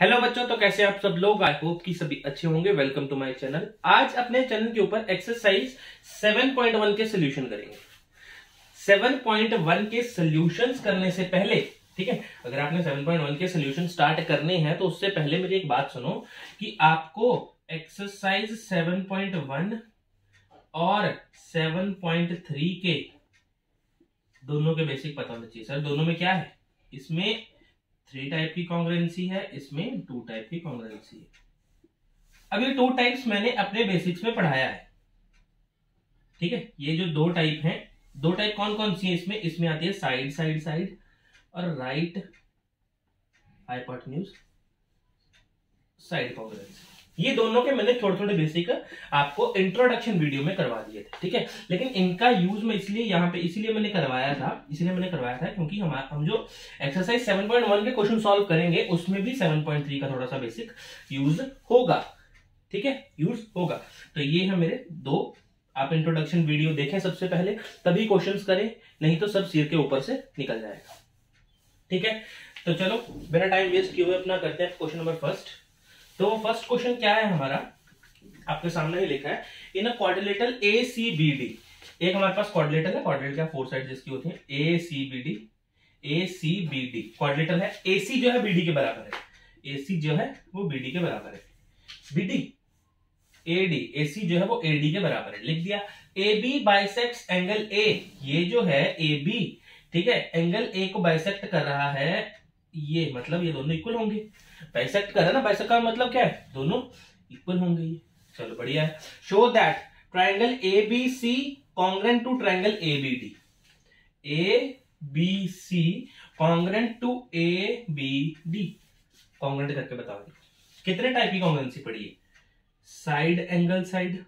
Hello बच्चों, तो कैसे आप सब लोग। आई होप कि सभी अच्छे होंगे। Welcome to my channel. आज अपने चैनल के ऊपर एक्सरसाइज 7.1 के सोल्यूशन करेंगे। 7.1 के सोल्यूशंस करने से पहले, ठीक है, अगर आपने 7.1 के सोल्यूशन स्टार्ट करने हैं तो उससे पहले मेरी एक बात सुनो कि आपको एक्सरसाइज 7.1 और 7.3 के दोनों के बेसिक पता होना चाहिए। सर दोनों में क्या है? इसमें 3 टाइप की कॉन्ग्रुएंसी है, इसमें 2 टाइप की कॉन्ग्रुएंसी है। अभी 2 टाइप्स मैंने अपने बेसिक्स में पढ़ाया है, ठीक है। ये जो 2 टाइप हैं, 2 टाइप कौन कौन सी है इसमें आती है साइड साइड साइड और राइट हाइपोटेन्यूज साइड कॉन्ग्रुएंसी। ये दोनों के मैंने थोड़े थोड़े बेसिक आपको इंट्रोडक्शन वीडियो में करवा दिए थे, ठीक है। लेकिन इनका यूज में इसलिए मैंने करवाया था क्योंकि हम जो एक्सरसाइज 7.1 के क्वेश्चन सॉल्व करेंगे उसमें भी 7.3 का थोड़ा सा बेसिक यूज होगा, ठीक है, यूज होगा। तो ये है मेरे 2। आप इंट्रोडक्शन वीडियो देखें सबसे पहले, तभी क्वेश्चंस करें, नहीं तो सब सिर के ऊपर से निकल जाएगा, ठीक है। तो चलो बिना टाइम वेस्ट किए हुए अपना करते हैं क्वेश्चन नंबर फर्स्ट। तो फर्स्ट क्वेश्चन क्या है हमारा, आपके सामने ही लिखा है, इन अ क्वाड्रिलेटरल ACBD। एक हमारे पास क्वाड्रिलेटरल है, क्वाड्रिलेटरल क्या 4 साइड जिसकी होती है, ACBD क्वाड्रिलेटरल है। AC जो है BD के बराबर है, AC जो है वो BD के बराबर है, BD AD, AC जो है वो AD के बराबर है, लिख दिया। AB बाइसेक्ट्स एंगल A, ये जो है AB, ठीक है, एंगल A को बाइसेक्ट कर रहा है, ये मतलब ये दोनों इक्वल होंगे। बाइसेक्ट कर रहा है ना, बाइसेक्ट का मतलब क्या है, दोनों इक्वल होंगे ये। चलो बढ़िया है। Show that triangle ABC congruent to triangle ABD, ABC congruent to ABD, congruent करके बताओ कितने टाइप की कॉन्ग्रुएंसी पड़ी है। Side angle side,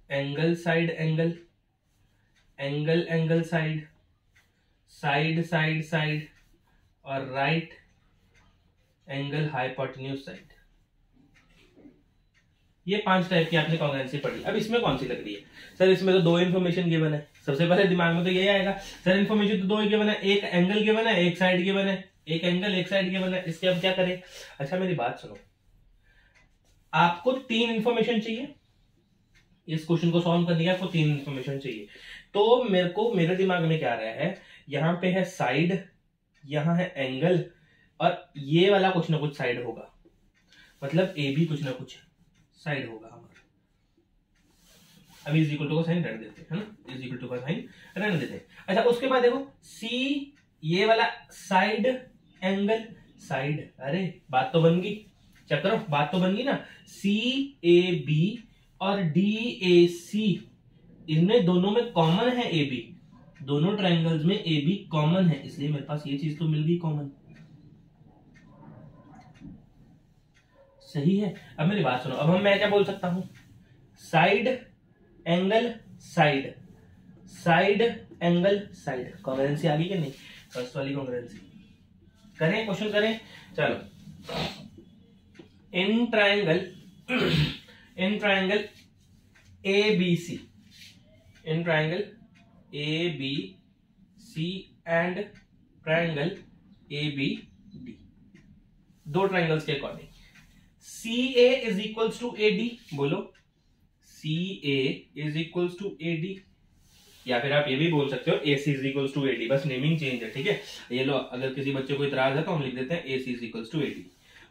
angle side angle, angle angle side, side side side और राइट एंगल हाइपोटेन्यूज साइड। ये 5 type की आपने कॉन्ग्रुएंसी पढ़ी। अब इसमें कौन सी लग रही है? सर इसमें तो 2 इन्फॉर्मेशन गिवन है। सबसे पहले दिमाग में तो यही आएगा, सर इन्फॉर्मेशन तो 2 ही गिवन है, एक एंगल गिवन है, एक साइड गिवन है, एक एंगल एक साइड गिवन है, इसके अब क्या करें। अच्छा मेरी बात सुनो, आपको 3 इन्फॉर्मेशन चाहिए इस क्वेश्चन को सॉल्व करने के, आपको 3 इन्फॉर्मेशन चाहिए। तो मेरे दिमाग में क्या आ रहा है, यहां पे है साइड, यहां है एंगल, और ये वाला कुछ ना कुछ साइड होगा, मतलब ए भी कुछ ना कुछ साइड होगा हमारा। अब इज इक्वल टू का साइन रख देते हैं, है ना, इज इक्वल टू का साइन रख देते हैं। अच्छा उसके बाद देखो सी, ये वाला साइड एंगल साइड, अरे बात तो बन गई, चेक करो बात तो बन गई ना। CAB और DAC, इनमें दोनों में कॉमन है AB, दोनों ट्रायंगल्स में AB कॉमन है, इसलिए मेरे पास ये चीज तो मिल गई कॉमन, सही है। अब मेरी बात सुनो, अब मैं क्या बोल सकता हूं, side angle side, side angle side, congruency आ गई कि नहीं, फर्स्ट वाली कॉन्ग्रुएंसी। करें क्वेश्चन करें, चलो। In triangle ABC, in triangle ABC and triangle ABD, 2 triangles के according CA is equals to AD, बोलो CA is equals to AD, या फिर आप ये भी बोल सकते हो AC is equals to AD, बस नेमिंग चेंज है, ठीक है। ये लो, अगर किसी बच्चे को इतराज है तो हम लिख देते हैं AC is equals to AD।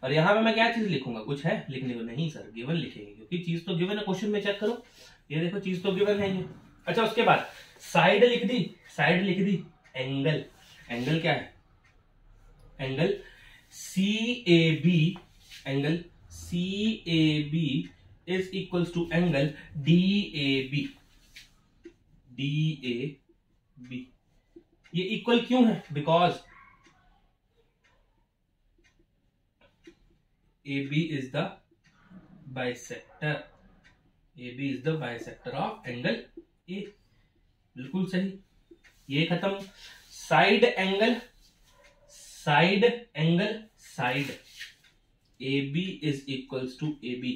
और यहाँ पे मैं क्या चीज लिखूंगा, कुछ है लिखने को? नहीं सर, गिवन लिखेंगे, क्योंकि चीज तो गिवन है। क्वेश्चन में चेक करो, ये देखो चीज तो गिवन है ये। अच्छा उसके बाद साइड लिख दी, साइड लिख दी, एंगल, एंगल क्या है, angle CAB, angle CAB is equals to angle DAB, DAB। ये इक्वल क्यों है? Because AB is the bisector, AB is the bisector of angle A, बिल्कुल सही, ये खत्म। Side angle, side angle side, AB is equals to AB,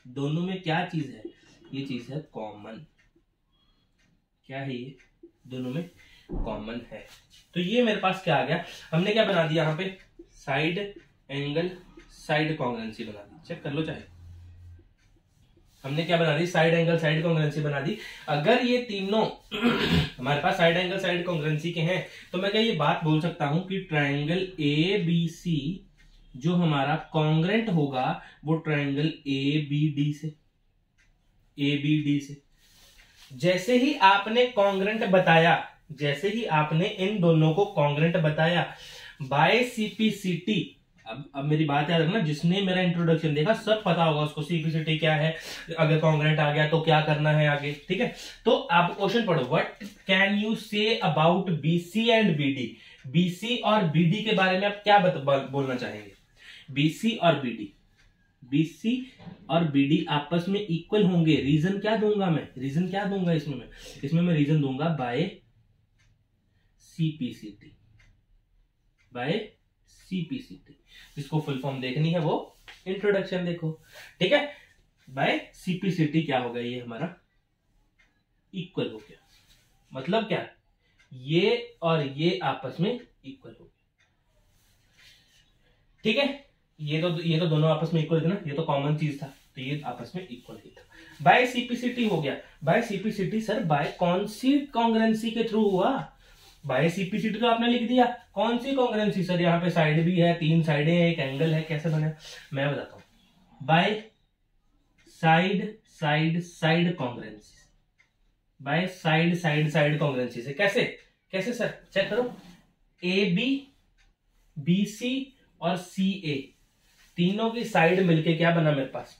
दोनों में क्या चीज है, ये चीज है कॉमन, क्या है ये, दोनों में कॉमन है। तो ये मेरे पास क्या आ गया, हमने क्या बना दिया यहाँ पे, साइड एंगल साइड कॉन्ग्रुएंसी बना दी, चेक कर लो चाहे, हमने क्या बना दी, साइड एंगल साइड कॉन्ग्रुएंसी बना दी। अगर ये तीनों हमारे पास साइड एंगल साइड कॉन्ग्रुएंसी के हैं तो मैं क्या ये बात बोल सकता हूं कि ट्रायंगल ए बी सी जो हमारा कॉन्ग्रुएंट होगा वो ट्रायंगल ए बी डी से। जैसे ही आपने कॉन्ग्रुएंट बताया, जैसे ही आपने इन दोनों को कॉन्ग्रुएंट बताया बाय सीपीसीटी, अब मेरी बात याद रखना, जिसने मेरा इंट्रोडक्शन देखा सब पता होगा उसको सीपीसीटी क्या है, अगर कॉन्ग्रुएंट आ गया तो क्या करना है आगे, ठीक है। तो आप क्वेश्चन पढ़ो, what can you say about BC and BD, BC और बीडी के बारे में आप क्या बोलना चाहेंगे। बीसी और बीडी, बीसी और बीडी आपस में इक्वल होंगे, रीजन क्या दूंगा मैं, रीजन क्या दूंगा इसमें मैं रीजन दूंगा बाय सीपीसीटी, बाय सीपीसीटी। जिसको फुल फॉर्म देखनी है वो इंट्रोडक्शन देखो, ठीक है। बाय सीपीसीटी क्या होगा, ये हमारा इक्वल हो गया, मतलब क्या, ये और ये आपस में इक्वल हो गया, ठीक है। ये तो दोनों आपस में इक्वल थे ना, ये तो कॉमन चीज था, तो ये आपस में इक्वल ही था। बाय सीपीसीटी हो गया, बाय सीपीसीटी सर बाय कौन सी कॉन्ग्रुएंसी के थ्रू हुआ, बाय सीपीसीटी तो आपने लिख दिया, कौन सी कॉन्ग्रुएंसी सर, यहाँ पे साइड भी है, तीन साइडें हैं, एक एंगल है, कैसे बने, मैं बताता हूं। By side side side congruency, by side side side congruency से, कैसे सर, चेक करो, ए बी बी सी और सी ए तीनों की साइड मिलके क्या बना मेरे पास,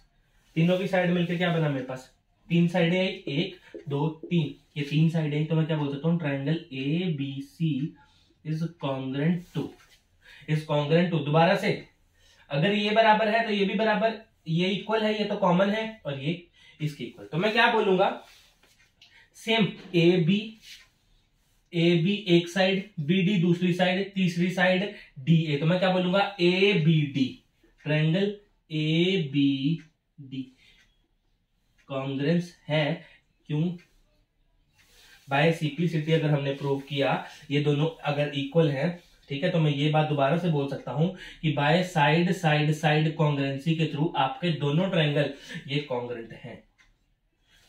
तीनों की साइड मिलके क्या बना मेरे पास, तीन साइडें, एक दो तीन, ये तीन साइडें, तो मैं क्या बोल सकता हूँ, triangle A B C is congruent to, दोबारा से, अगर ये बराबर है तो ये भी बराबर, ये इक्वल है, ये तो कॉमन है, और ये इसके इक्वल, तो मैं क्या बोलूंगा, सेम ए बी एक साइड, बी डी दूसरी साइड, तीसरी साइड डी ए, तो मैं क्या बोलूंगा, A B D, triangle A B D congruence है, क्यों, बाय सीपीसीटी अगर हमने प्रूव किया ये दोनों अगर इक्वल हैं, ठीक है, तो मैं ये बात दोबारा से बोल सकता हूं कि by side side side congruency के थ्रू आपके दोनों ट्रायंगल ये कॉन्ग्रुएंट हैं,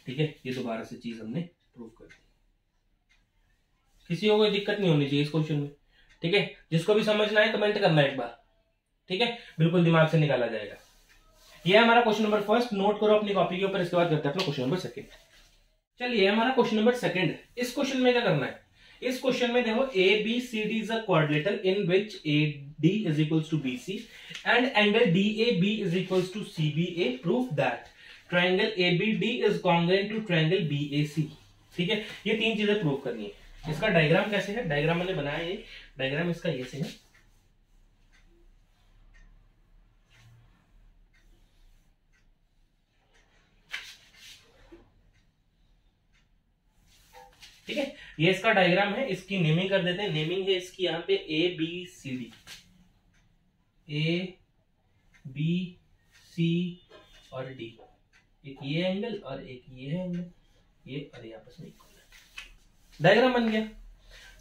ठीक है। ये दोबारा से चीज हमने प्रूव कर दी, किसी को कोई दिक्कत नहीं होनी चाहिए इस क्वेश्चन में, ठीक है। जिसको भी समझना है कमेंट करना एक बार, ठीक है, बिल्कुल दिमाग से निकाला जाएगा। ये हमारा क्वेश्चन नंबर फर्स्ट, नोट करो अपनी कॉपी के ऊपर, इसके बाद करते हैं अपना क्वेश्चन नंबर सेकंड। चलिए हमारा क्वेश्चन नंबर सेकंड, इस क्वेश्चन में क्या करना है, इस क्वेश्चन में देखो A B C D is a quadrilateral in which A D is equals to B C and angle D A B is equals to C B A, proof that triangle A B D is congruent to triangle B A C, ठीक है। ये तीन चीजें prove करनी है। इसका diagram कैसे है, डायग्राम मैंने बनाया, ये डायग्राम इसका ये से है, ठीक है, ये इसका डायग्राम है, इसकी नेमिंग कर देते हैं, नेमिंग है इसकी यहाँ पे A B C D, A B C और डी, एक ये एंगल और एक ये एंगल, ये और ये आपस में इक्वल है, डायग्राम बन गया।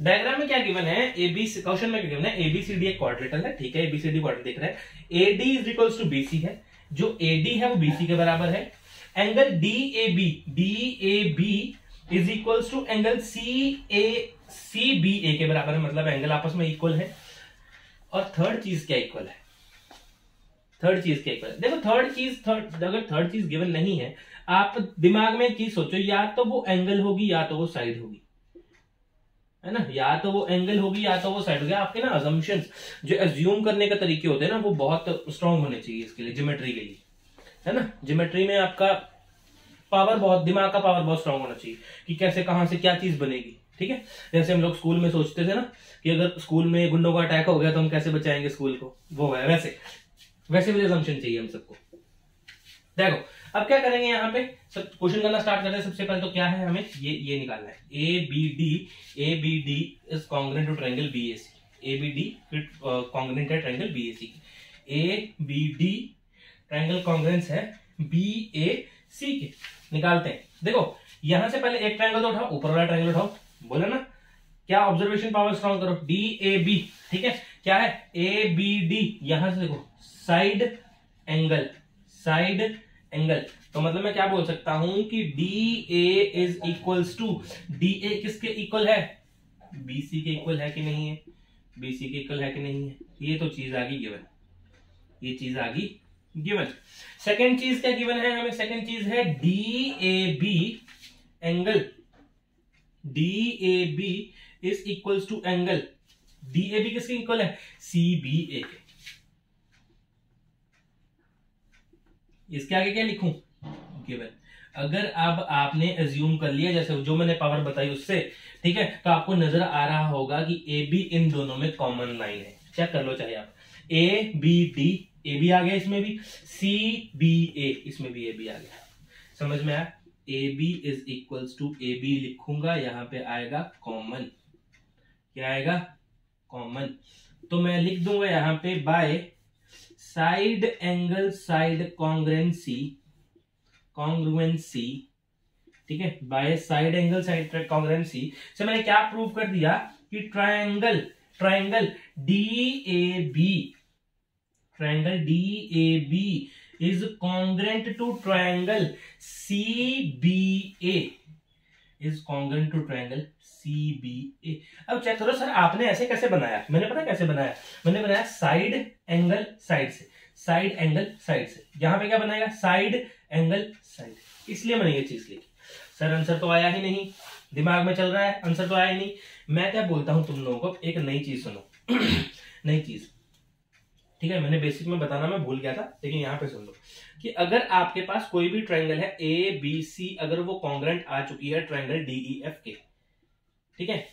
डायग्राम में क्या गिवन है, एबीसी, क्वेश्चन में क्या गिवन है, एबीसीडी एक क्वाड्रिलेटरल है, ठीक है, एबीसीडी क्वाड्रिलेटरल दिख रहा है, AD is equals to BC है, जो एडी है वो बीसी के बराबर है, angle DAB is equals to angle CBA के बराबर है, मतलब एंगल आपस में इक्वल है। और थर्ड चीज क्या इक्वल है, थर्ड चीज क्या इक्वल है, देखो अगर थर्ड चीज गिवन नहीं है, आप दिमाग में एक चीज सोचो, या तो वो एंगल होगी या तो वो साइड होगी, है ना, या तो वो एंगल होगी या तो वो साइड होगी। आपके ना अजम्पशंस जो एज्यूम करने के तरीके होते हैं ना, वो बहुत स्ट्रांग होने चाहिए इसके लिए, ज्योमेट्री के लिए, है ना। ज्योमेट्री में आपका पावर बहुत, दिमाग का पावर बहुत स्ट्रांग होना चाहिए कि कैसे कहां से क्या चीज बनेगी, ठीक है। जैसे हम लोग स्कूल में सोचते थे ना कि अगर स्कूल में गुंडों का अटैक हो गया तो हम कैसे बचाएंगे स्कूल को, वो है वैसे भी अजम्पशन चाहिए हम सबको। देखो अब क्या करेंगे, यहाँ पे सब क्वेश्चन करना स्टार्ट करते हैं। सबसे पहले तो क्या है, हमें ये निकालना है, A B D is congruent to triangle B A C, A B D congruent है triangle B A C, A B D triangle congruence है बी ए सी के, निकालते हैं। देखो यहां से पहले एक ट्रायंगल तो उठाओ, ऊपर वाला ट्रायंगल उठाओ, बोला ना क्या, ऑब्जर्वेशन पावर स्ट्रांग करो, डी ए बी, ठीक है, क्या है ए बी डी, यहां से देखो साइड एंगल, साइड एंगल, तो मतलब मैं क्या बोल सकता हूं कि D A is equals to, D A किसके इक्वल है, बीसी के इक्वल है कि नहीं है, बीसी के इक्वल है कि नहीं है, ये तो चीज आ गई गिवन, ये चीज आ गई गिवन। सेकेंड चीज क्या गिवन है हमें, सेकेंड चीज है D A B angle, D A B is equals to angle, D A B किसके इक्वल है, सी बी ए के। इसके आगे क्या लिखूं, गिवन। अगर अब आपने एज्यूम कर लिया जैसे जो मैंने पावर बताई उससे, ठीक है, तो आपको नजर आ रहा होगा कि ए बी इन दोनों में कॉमन लाइन है, चेक कर लो चाहे आप, A B D, A B आ गया इसमें भी, सी बी ए इसमें भी ए बी आ गया, समझ में आया। A B is equals to A B लिखूंगा, यहां पे आएगा कॉमन, क्या आएगा, कॉमन, तो मैं लिख दूंगा यहां पे by side angle side congruency, congruency, ठीक है, by side angle side congruency से मैंने क्या प्रूव कर दिया कि triangle, triangle D A B, triangle D A B is congruent to triangle C B A, is congruent to triangle C B A. अब check करो सर आपने ऐसे कैसे बनाया, मैंने पता कैसे बनाया, मैंने बनाया साइड एंगल साइड से, साइड एंगल साइड से, यहां पे क्या बनाएगा, साइड एंगल साइड, इसलिए मैंने ये चीज लिखी। सर आंसर तो आया ही नहीं, दिमाग में चल रहा है, आंसर तो आया ही नहीं। मैं क्या बोलता हूं तुम लोगों को, एक नई चीज सुनो नई चीज, ठीक है, मैंने बेसिक में बताना मैं भूल गया था, लेकिन यहां पे सुन लो कि अगर आपके पास कोई भी ट्रायंगल है ए बी सी, अगर वो कॉन्ग्रुएंट आ चुकी है ट्रायंगल डी ई एफ के, ठीक है,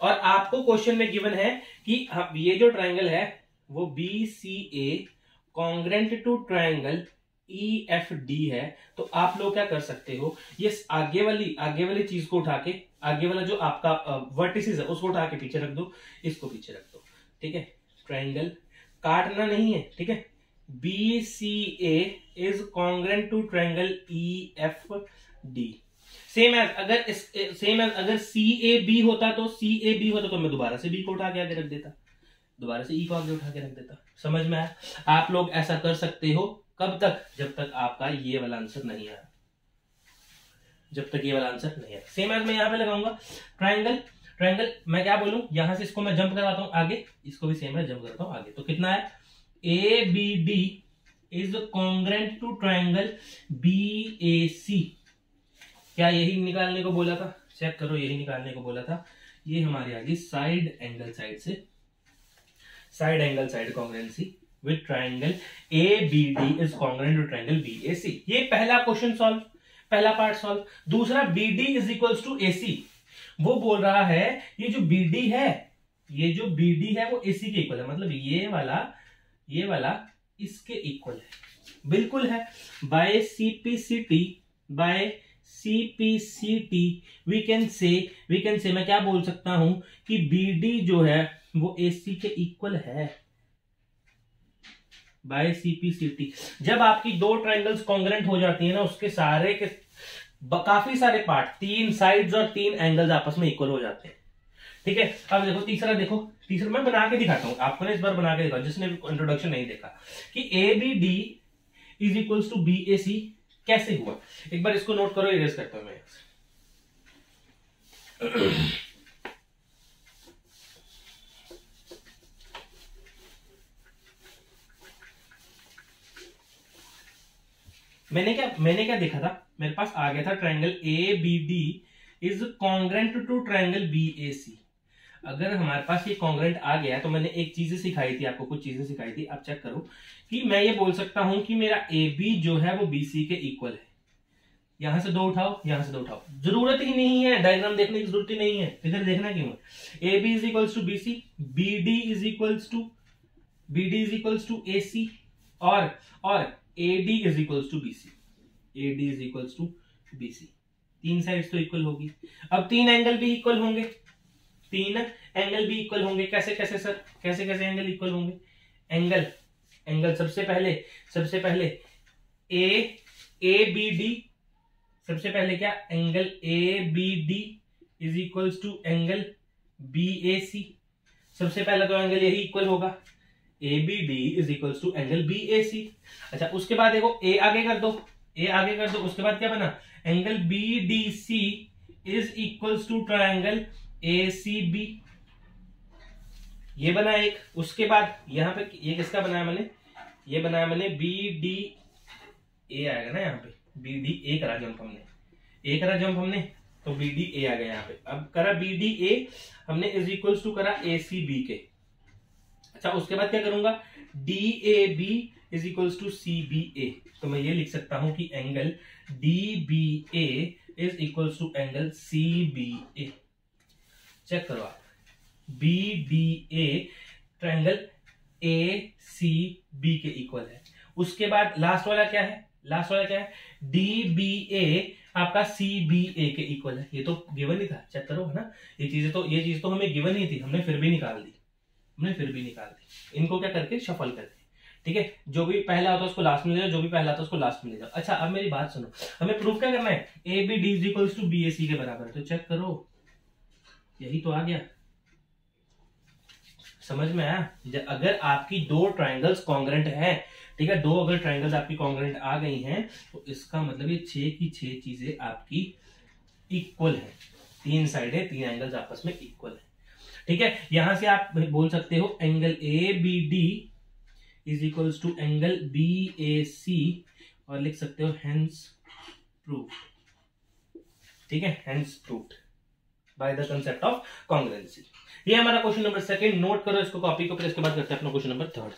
और आपको क्वेश्चन में गिवन है कि ये जो ट्रायंगल है वो B C A congruent to triangle E F D है, तो आप लोग क्या कर सकते हो, ये आगे वाली चीज को उठा के, आगे वाला जो आपका वर्टिसेस है उसको उठा के पीछे रख दो, इसको पीछे रख दो, ठीक है, ट्रायंगल काटना नहीं है, ठीक है, B C A is congruent to triangle E F D, same as अगर सी ए बी होता तो मैं दोबारा से बी को उठा के आगे रख देता, दोबारा से ई को आगे उठा के रख देता, समझ में आया। आप लोग ऐसा कर सकते हो, कब तक, जब तक आपका ये वाला आंसर नहीं आया, जब तक ये वाला आंसर नहीं आया। सेम एज मैं यहां पे लगाऊंगा ट्रायंगल, ट्रायंगल मैं क्या बोलूं, यहां से इसको मैं जंप करवाता हूं आगे, इसको भी सेम है जंप करता हूं आगे, तो कितना है, A B D is congruent to triangle B A C, क्या यही निकालने को बोला था, चेक करो यही निकालने को बोला था, ये हमारी आ गई साइड एंगल साइड से, side angle side congruency with triangle A B D is congruent to triangle B A C. ये पहला क्वेश्चन सॉल्व, पहला पार्ट सॉल्व। दूसरा B D is equals to A C, वो बोल रहा है ये जो बी डी है, ये जो बी डी है वो ए सी के इक्वल है, मतलब ये वाला इसके इक्वल है, बिल्कुल है। By CPCT, by CPCT we can say मैं क्या बोल सकता हूं कि बीडी जो है वो एसी के इक्वल है बाय सीपीसीटी। जब आपकी दो ट्रायंगल्स कॉन्ग्रुएंट हो जाती है ना, उसके सारे के काफी सारे पार्ट, तीन साइड्स और तीन एंगल्स आपस में इक्वल हो जाते हैं, ठीक है। अब देखो तीसरा मैं बना के दिखाता हूं आपको ना, इस बार बना के दिखा, जिसने इंट्रोडक्शन नहीं देखा, कि A B D is equals to B A C कैसे हुआ। एक बार इसको नोट करो, इरेज करता हूं मैं। मैंने क्या देखा था, मेरे पास आ गया था triangle A B D is congruent to triangle B A C. अगर हमारे पास ये कॉन्ग्रुएंट आ गया तो मैंने एक चीजें सिखाई थी आपको, कुछ चीजें सिखाई थी, आप चेक करो कि मैं ये बोल सकता हूं कि मेरा ए बी जो है वो बी सी के इक्वल है। यहां से दो उठाओ, यहां से दो उठाओ, जरूरत ही नहीं है डायग्राम देखने की, जरूरत ही नहीं है, इधर देखना क्यों है। A B is equals to B C, B D is equals to A C, और A D is equals to B C, A D is equals to B C. तीन साइड्स तो इक्वल होगी। अब तीन एंगल भी equal होंगे, तीन angle भी इक्वल होंगे। कैसे कैसे सर, कैसे कैसे एंगल इक्वल होंगे। एंगल सबसे पहले ए बी डी, सबसे पहले क्या, angle A B D is equals to angle B A C. सबसे पहला तो एंगल यही इक्वल होगा, ABD is equal to angle BAC। अच्छा उसके बाद देखो ए आगे कर दो, ए आगे कर दो, उसके बाद क्या बना, angle BDC is equal to triangle ACB, ये बना एक। उसके बाद यहां पे ये किसका बनाया मैंने, ये बनाया मैंने BDA आएगा ना, यहाँ पे BDA करा जंप हमने, ए करा जंप हमने, तो BDA आ गया यहाँ पे। अब करा BDA हमने इज इक्वल टू करा ACB के। अच्छा उसके बाद क्या करूंगा, DAB is equal to CBA, तो मैं ये लिख सकता हूं कि angle DBA is equal to angle CBA। Check करो आप, BDA ट्रायंगल ACB के इक्वल है। उसके बाद लास्ट वाला क्या है, लास्ट वाला क्या है, DBA आपका CBA के इक्वल है। ये तो गिवन ही था, चेक करो है ना, ये चीज तो हमें गिवन ही थी, हमने फिर भी निकाल दी, इनको क्या करके शफल करके, ठीक है। जो भी पहला होता है उसको लास्ट में ले जाओ, जो भी पहला होता है उसको लास्ट में ले जाओ। अच्छा अब मेरी बात सुनो, हमें प्रूफ क्या करना है, ABD is equal to BAC के बराबर, तो चेक करो यही तो आ गया, समझ में आया। अगर आपकी दो ट्राइंगल्स कॉन्ग्रेंट है, ठीक है, दो अगर ट्राइंगल्स आपकी कॉन्ग्रेंट आ गई हैं, तो इसका मतलब ये 6 की 6 चीजें आपकी इक्वल है, 3 साइड है, 3 एंगल्स आपस में इक्वल है, ठीक है। यहां से आप बोल सकते हो angle ABD is equal to angle BAC, और लिख सकते हो हेंस प्रूफ, ठीक है, hence proved by the concept of congruency. ये हमारा क्वेश्चन नंबर 2, नोट करो इसको कॉपी को, फिर इसके बाद करते हैं अपना क्वेश्चन नंबर 3।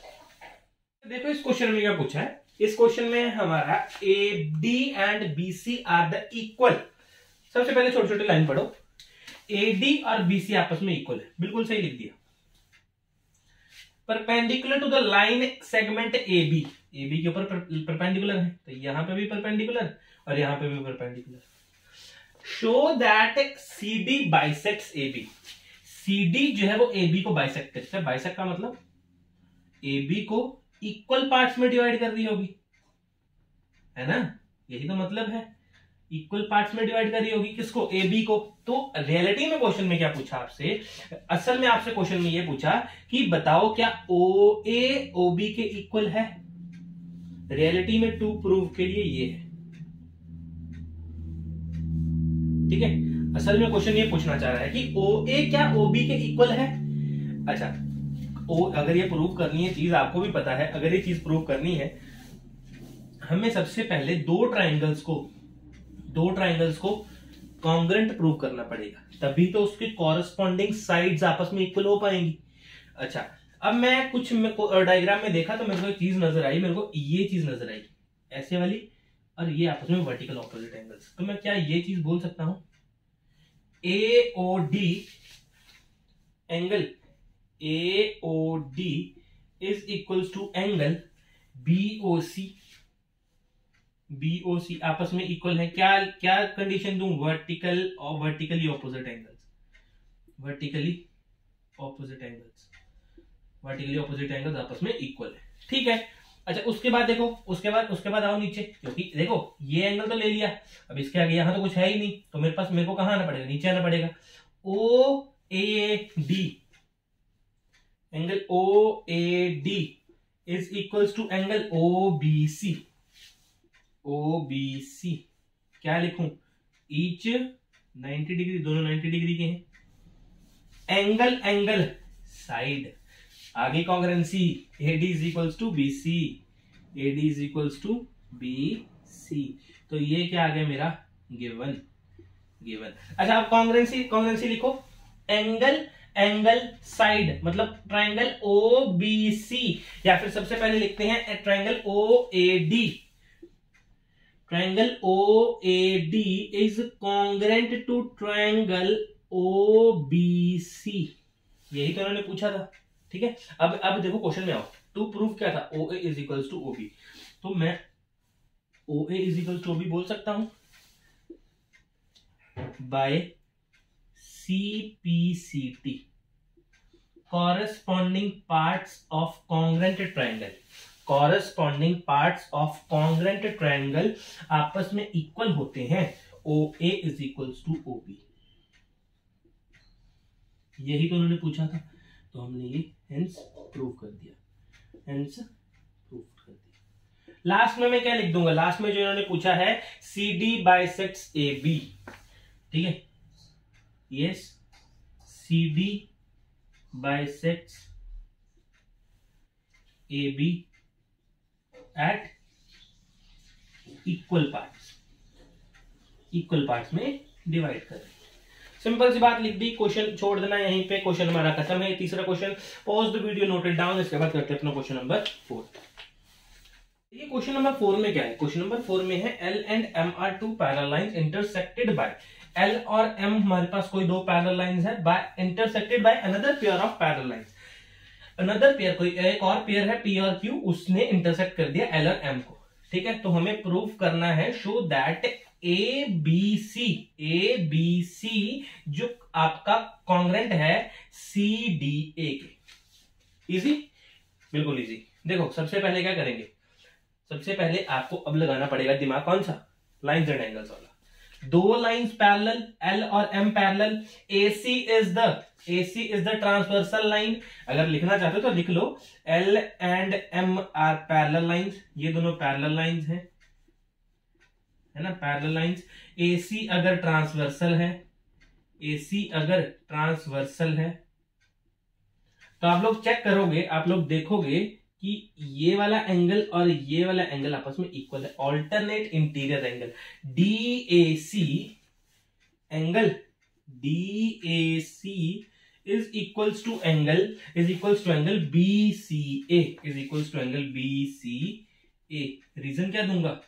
देखो इस क्वेश्चन में क्या पूछा है, इस क्वेश्चन में हमारा AD and BC are the equal. सबसे पहले छोटे छोटे लाइन पढ़ो, AD और BC आपस में इक्वल है, बिल्कुल सही लिख दिया। Perpendicular to the line segment AB, AB के ऊपर परपेंडिकुलर है, तो यहां पे भी परपेंडिकुलर और यहां पे भी perpendicular. Show that CD bisects AB, CD जो है वो AB को बाइसेक्ट करता है। बाइसेक्ट का मतलब AB को इक्वल पार्ट्स में डिवाइड कर रही होगी, है ना, यही तो मतलब है, इक्वल पार्ट्स में डिवाइड कर रही होगी किसको, AB को। तो रियलिटी में क्वेश्चन में क्या पूछा आपसे, असल में आपसे क्वेश्चन में ये पूछा कि बताओ क्या OA OB के इक्वल है। रियलिटी में टू प्रूव के लिए ये है, ठीक है। असल में क्वेश्चन ये पूछना चाह रहा है कि OA क्या OB के इक्वल है। अच्छा अगर ये प्रूव करनी है चीज, आपको भी पता है, अगर ये चीज प्रूव करनी है, हमें सबसे पहले दो ट्राइंगल्स को कॉन्ग्रेंट प्रूव करना पड़ेगा, तभी तो उसके कॉरेस्पॉन्डिंग साइड्स आपस में इक्वल हो पाएंगी। अच्छा अब मैं कुछ डायग्राम में देखा तो मेरे को एक चीज नजर आई, मेरे को ये चीज नजर आई ऐसे वाली, और ये आपस में वर्टिकल ऑपोजिट एंगल्स। तो मैं क्या ये चीज बोल सकता हूं, AOD angle AOD is equals to angle BOC आपस में इक्वल है। क्या क्या कंडीशन दूं, वर्टिकली ऑपोजिट एंगल्स आपस में इक्वल है, ठीक है। अच्छा उसके बाद देखो, उसके बाद आओ नीचे, क्योंकि देखो ये एंगल तो ले लिया, अब इसके आगे यहां तो कुछ है ही नहीं, तो मेरे को कहां आना पड़ेगा, नीचे आना पड़ेगा। OAD angle OAD is equals to angle OBC क्या लिखूं, ईच 90 डिग्री, दोनों 90 डिग्री के हैं। एंगल साइड, आगे congruency, AD is equals to BC, तो ये क्या आ गया मेरा गिवन। अच्छा अब कॉन्ग्रुएंसी लिखो, एंगल साइड मतलब ट्राइंगल OBC, या फिर सबसे पहले लिखते हैं triangle OAD। Triangle OAD is congruent to triangle OBC, यही तो उन्होंने पूछा था, ठीक है। अब देखो क्वेश्चन में आओ, टू प्रूफ क्या था, OA is equals to OB, तो मैं OA is equals to OB बोल सकता हूं by CPCT, corresponding parts of congruent triangle आपस में इक्वल होते हैं, OA is equals to OB, यही तो उन्होंने पूछा था। तो तो हमने ये हेंस प्रूव कर दिया, हेंस प्रूव कर दिया। लास्ट में मैं क्या लिख दूंगा, लास्ट में जो इन्होंने पूछा है CD बाइसेक्ट्स AB, ठीक है, yes CD bisects AB at equal parts में डिवाइड कर। सिंपल सी बात लिख दी, क्वेश्चन छोड़ देना यहीं पे, क्वेश्चन हमारा खत्म है। तीसरा question, pause the video, note it down. इसके बाद करते हैं अपना क्वेश्चन नंबर 4। ये क्वेश्चन नंबर 4 में क्या है, क्वेश्चन नंबर 4 में है L and M are two parallel lines intersected by, L और M हमारे पास कोई दो पैरेलल लाइंस है, by intersected by another pair of parallel lines. Another pair, कोई एक और पेयर है P और Q, उसने इंटरसेक्ट कर दिया L और M को, ठीक है। तो हमें प्रूफ करना है, शो दैट ABC जो आपका कॉन्ग्रेंट है CDA के। इजी, बिल्कुल इजी। देखो सबसे पहले क्या करेंगे, सबसे पहले आपको अब लगाना पड़ेगा दिमाग, कौन सा, लाइंस एंड एंगल्स वाला। दो लाइंस पैरेलल, L और M parallel, AC is the transversal line. अगर लिखना चाहते हो तो लिख लो L and M are parallel lines, ये दोनों पैरेलल लाइंस हैं, है ना, पैरेलल लाइंस। AC अगर ट्रांसवर्सल है, AC अगर ट्रांसवर्सल है तो आप लोग चेक करोगे, आप लोग देखोगे कि ये वाला एंगल और ये वाला एंगल आपस में इक्वल है, alternate interior angle. DAC angle DAC is equals to angle BCA is equals to angle BCA। Reason क्या दूंगा,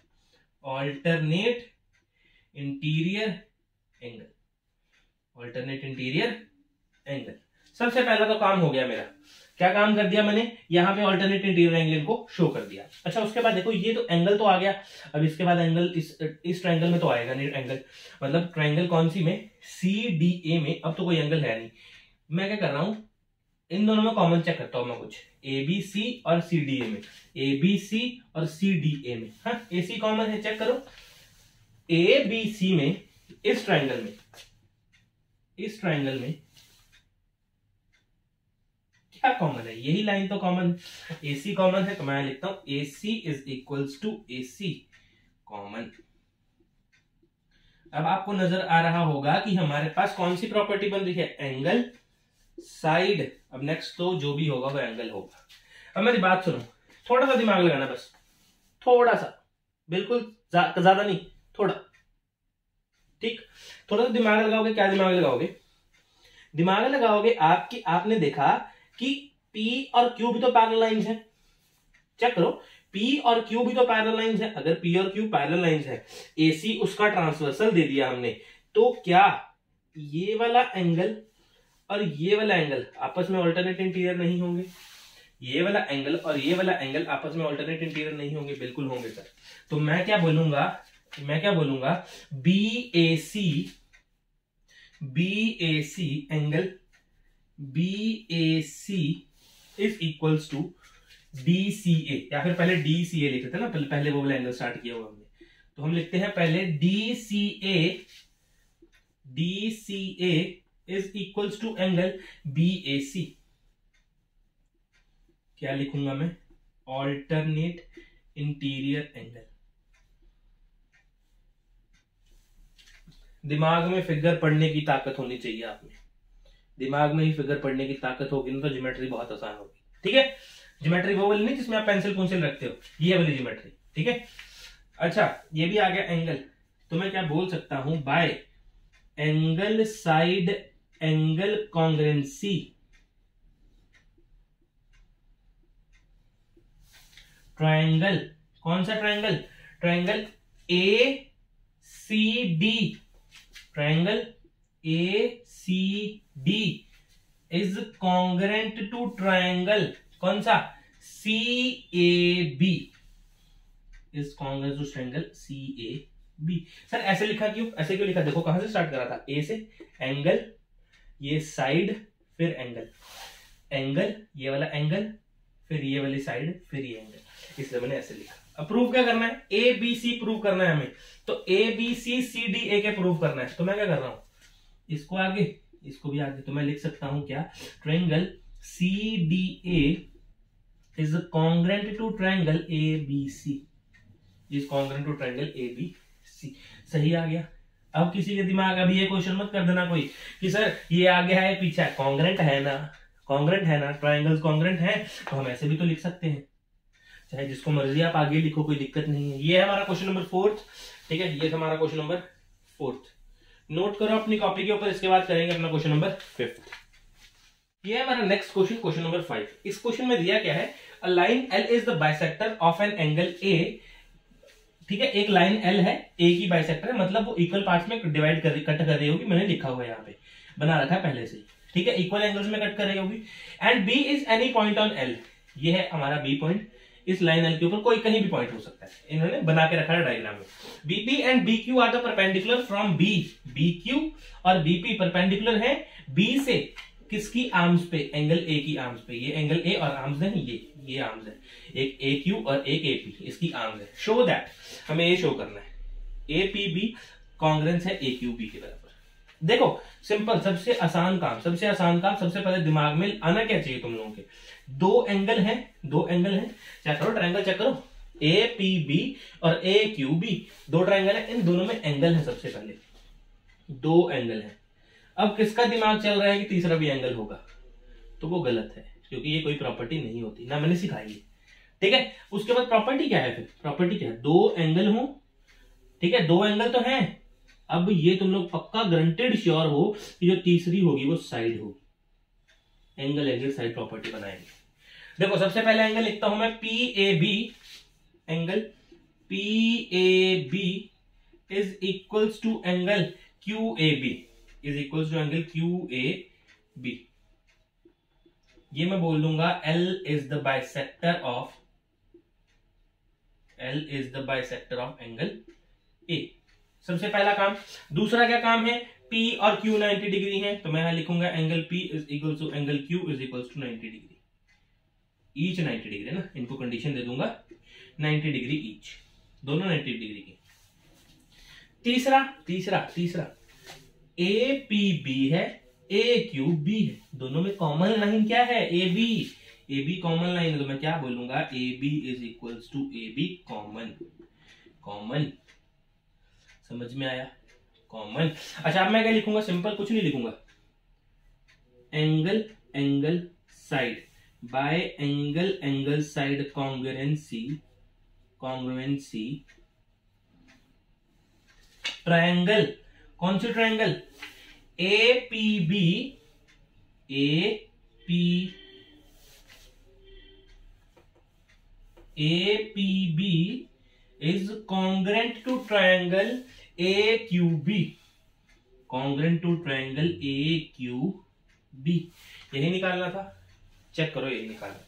alternate interior angle, alternate interior angle. सबसे पहला तो काम हो गया मेरा, क्या काम कर दिया मैंने, यहां पे ऑल्टरनेट इंटीरियर एंगल को शो कर दिया। अच्छा, उसके बाद देखो ये तो एंगल तो आ गया, अब इसके बाद एंगल इस ट्रायंगल में तो आएगा नहीं एंगल, मतलब ट्रायंगल कौन सी में, CDA में। अब तो कोई एंगल है नहीं, मैं क्या कर रहा हूं, इन दोनों में कॉमन चेक करता हूं मैं कुछ, ABC और CDA में, ABC और CDA में, हाँ AC कॉमन है, चेक करो। ABC में, इस ट्रायंगल में क्या कॉमन है, यही लाइन तो कॉमन है, AC कॉमन है, तो मैं लिखता हूं AC is equals to AC common. अब आपको नजर आ रहा होगा कि हमारे पास कौन सी प्रॉपर्टी बन रही है, एंगल साइड। अब नेक्स्ट तो जो भी होगा वो एंगल होगा। अब मेरी बात सुनो, थोड़ा सा दिमाग लगाना, बस थोड़ा सा, बिल्कुल ज्यादा नहीं, थोड़ा, ठीक, थोड़ा सा दिमाग लगाओगे। क्या दिमाग लगाओगे, दिमाग लगाओगे आपने देखा कि P और Q भी तो पैरेलल लाइंस है, चेक करो, P और Q भी तो पैरेलल लाइंस है। अगर P और Q पैरेलल लाइंस है, AC उसका ट्रांसवर्सल दे दिया हमने, तो क्या ये वाला एंगल और ये वाला एंगल आपस में ऑल्टरनेट इंटीरियर नहीं होंगे, ये वाला एंगल और ये वाला एंगल आपस में ऑल्टरनेट इंटीरियर नहीं होंगे, बिल्कुल होंगे सर। तो मैं क्या बोलूंगा, BAC angle BAC is equals to DCA, या फिर पहले DCA लिखते थे ना, पहले वो वाला एंगल स्टार्ट किया हुआ हमने, तो हम लिखते हैं पहले DCA is equals to angle BAC। क्या लिखूंगा मैं, ऑल्टरनेट इंटीरियर एंगल। दिमाग में फिगर पढ़ने की ताकत होनी चाहिए आप में, दिमाग में ही फिगर पढ़ने की ताकत होगी ना तो ज्योमेट्री बहुत आसान होगी, ठीक है। ज्योमेट्री वो वाली नहीं जिसमें आप पेंसिल रखते हो, ये वाली ज्योमेट्री, ठीक है। अच्छा, ये भी आ गया एंगल, तो मैं क्या बोल सकता हूं, by angle side angle congruency, triangle, कौन सा triangle, triangle ACD, triangle ACD is congruent to triangle, कौन सा, CAB is congruent to triangle CAB। Sir ऐसे लिखा क्यों, ऐसे क्यों लिखा, देखो कहां से स्टार्ट करा था, A से, एंगल, ये साइड, फिर एंगल, ये वाला एंगल, फिर ये वाली साइड, फिर ये एंगल, इसलिए मैंने ऐसे लिखा। अब प्रूव क्या करना है, ABC प्रूव करना है हमें, तो ABC CDA के प्रूव करना है। तो मैं क्या कर रहा हूं, इसको आगे, इसको भी आगे, तो मैं लिख सकता हूं क्या, triangle CDA is congruent to triangle ABC, is congruent to triangle ABC। सही आ गया। अब किसी के दिमाग, अभी ये क्वेश्चन मत कर देना कोई कि सर ये आगे है पीछे, कॉन्ग्रेंट है ना, कॉन्ग्रेंट है ना, ट्रायंगल्स कॉन्ग्रेंट है, तो हम ऐसे भी तो लिख सकते हैं, चाहे जिसको मर्जी आप आगे लिखो, कोई दिक्कत नहीं है। ये है हमारा क्वेश्चन नंबर 4, ठीक है, ये था हमारा क्वेश्चन नंबर 4। नोट करो अपनी कॉपी के ऊपर, इसके बाद करेंगे अपना क्वेश्चन नंबर 5। ये है हमारा नेक्स्ट क्वेश्चन, क्वेश्चन नंबर 5। इस क्वेश्चन में दिया क्या है, a line L is the bisector of an angle A, ठीक है, एक लाइन L है, A की बाइसेक्टर है, मतलब वो इक्वल पार्ट्स में डिवाइड कर कट कर रही होगी, मैंने लिखा हुआ है यहाँ पे, बना रखा है पहले से ही, ठीक है, इक्वल एंगल्स में कट कर रही होगी। And B is any point on L, ये है हमारा B पॉइंट, इस लाइन L के ऊपर कोई कहीं भी पॉइंट हो सकता है, इन्होंने बना के रखा है डायग्राम में। BP and BQ are the perpendicular from B, BQ और BP परपेंडिकुलर है B से किसकी आर्म्स पे, एंगल A की आर्म्स पे, ये एंगल A और आर्म्स है, ये आर्म्स है, एक AQ और एक AP, इसकी आर्म्स है। शो दैट, हमें ये शो करना है APB कॉन्ग्रेंस है AQB के बराबर। देखो सिंपल, सबसे आसान काम, सबसे पहले दिमाग में आना क्या चाहिए तुम लोगों के, दो एंगल हैं, चेक करो, ट्रायंगल चेक करो, APB और AQB दो ट्रायंगल है, इन दोनों में एंगल है, सबसे पहले दो एंगल है। अब किसका दिमाग चल रहा है कि तीसरा भी एंगल होगा, तो वो गलत है, क्योंकि ये कोई प्रॉपर्टी नहीं होती, ना मैंने सिखाई है, ठीक है। उसके बाद प्रॉपर्टी क्या है, फिर प्रॉपर्टी क्या है, दो एंगल हो, ठीक है, दो एंगल तो हैं। अब ये तुम लोग पक्का गारंटेड श्योर हो कि जो तीसरी होगी वो साइड होगी, एंगल साइड प्रॉपर्टी बनाएंगे। देखो सबसे पहले एंगल लिखता हूं मैं PAB, angle PAB is equals to angle QAB, is equals to angle QAB। ये मैं बोल दूंगा L is the bisector of angle A। सबसे पहला काम। दूसरा क्या काम है, P और Q 90 डिग्री है, तो मैं यहां लिखूंगा angle P is equal to angle Q is equal to 90 degree, each 90 degree ना, इनको कंडीशन दे दूंगा 90 डिग्री ईच, दोनों 90 डिग्री की। तीसरा APB है, AQB है, दोनों में कॉमन लाइन क्या है, AB कॉमन लाइन है, तो मैं क्या बोलूंगा AB is equals to AB common. समझ में आया, कॉमन। अच्छा अब मैं क्या लिखूंगा, सिंपल कुछ नहीं लिखूंगा, angle side by angle side congruency triangle, कौन सी triangle, APB is congruent to triangle AQB, यही निकालना था, चेक करो, यही निकालना था।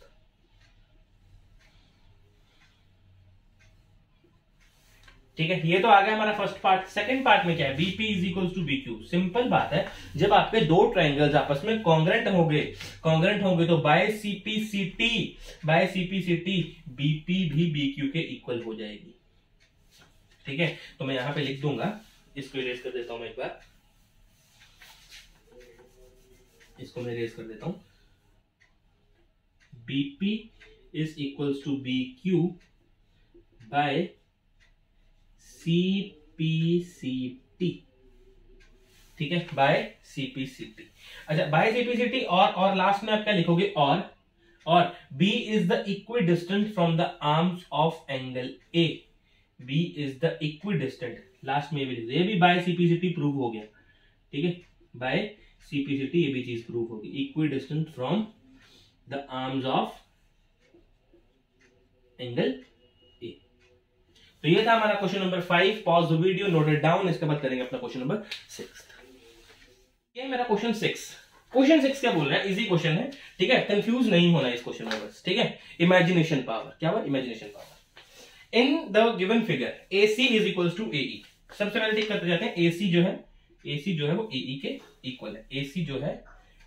ठीक है, ये तो आ गया हमारा फर्स्ट पार्ट। सेकंड पार्ट में क्या है, BP is equal to BQ। Simple बात है, जब आपके दो ट्रायंगल्स आपस में कॉन्ग्रेंट होंगे तो बाय CPCT BP भी BQ के इक्वल हो जाएगी। ठीक है, तो मैं यहां पे लिख दूंगा, इसको इरेज कर देता हूं मैं एक बार, इसको मैं इरेज कर देता हूं। BP is equal to BQ by CPCT। ठीक है, बाय CPCT। अच्छा, बाय CPCT और लास्ट में आप क्या लिखोगे, और B is the equidistant from the arms of angle A। B is the equidistant, last में ये भी बाय CPCT प्रूव हो गया। ठीक है, बाय CPCT ये भी चीज प्रूव होगी, equidistant from the arms of angle A। तो ये था हमारा question number 5। Pause the video, note it down, इसके बाद करेंगे अपना क्वेश्चन नंबर 6। ये मेरा क्वेश्चन 6। क्वेश्चन 6 क्या बोल रहा है, इजी क्वेश्चन है। ठीक है, कंफ्यूज नहीं होना इस क्वेश्चन में बस। ठीक है, इमेजिनेशन पावर, क्या हुआ, imagination power. In the given figure AC is equal to AE। सबसे पहले ठीक करते जाते हैं, AC जो है वो AE के इक्वल है, AC जो है